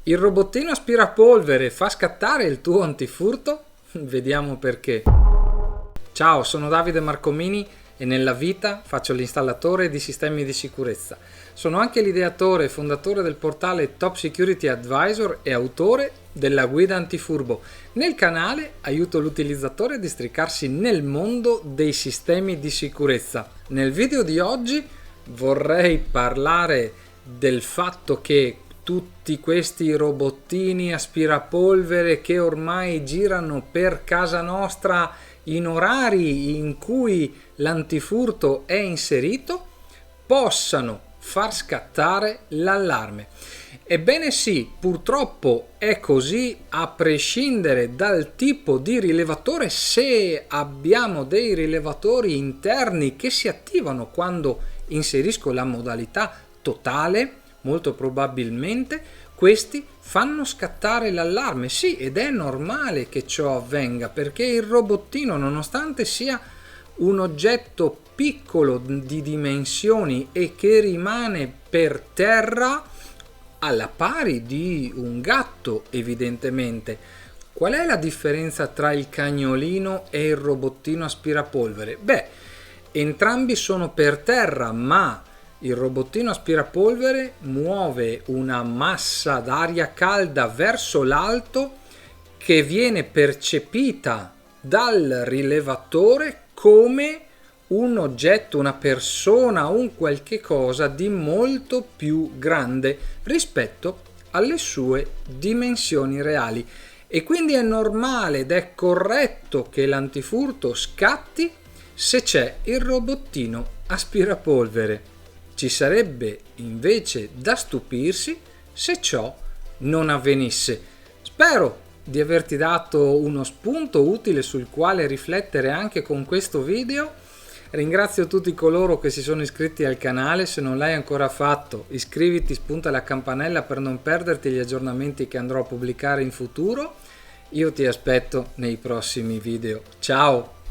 Il robottino aspirapolvere fa scattare il tuo antifurto? Vediamo perché. Ciao, sono Davide Marcomini e nella vita faccio l'installatore di sistemi di sicurezza. Sono anche l'ideatore e fondatore del portale Top Security Advisor e autore della guida antifurbo. Nel canale aiuto l'utilizzatore a districarsi nel mondo dei sistemi di sicurezza. Nel video di oggi vorrei parlare del fatto che tutti questi robottini aspirapolvere che ormai girano per casa nostra in orari in cui l'antifurto è inserito possano far scattare l'allarme. Ebbene sì, purtroppo è così, a prescindere dal tipo di rilevatore. Se abbiamo dei rilevatori interni che si attivano quando inserisco la modalità totale, molto probabilmente questi fanno scattare l'allarme. Sì, ed è normale che ciò avvenga, perché il robottino, nonostante sia un oggetto piccolo di dimensioni e che rimane per terra alla pari di un gatto, evidentemente. Qual è la differenza tra il cagnolino e il robottino aspirapolvere? Beh, entrambi sono per terra, ma il robottino aspirapolvere muove una massa d'aria calda verso l'alto che viene percepita dal rilevatore come un oggetto, una persona, un qualche cosa di molto più grande rispetto alle sue dimensioni reali. E quindi è normale ed è corretto che l'antifurto scatti se c'è il robottino aspirapolvere. Ci sarebbe invece da stupirsi se ciò non avvenisse. Spero di averti dato uno spunto utile sul quale riflettere anche con questo video. Ringrazio tutti coloro che si sono iscritti al canale. Se non l'hai ancora fatto, iscriviti, spunta la campanella per non perderti gli aggiornamenti che andrò a pubblicare in futuro. Io ti aspetto nei prossimi video. Ciao!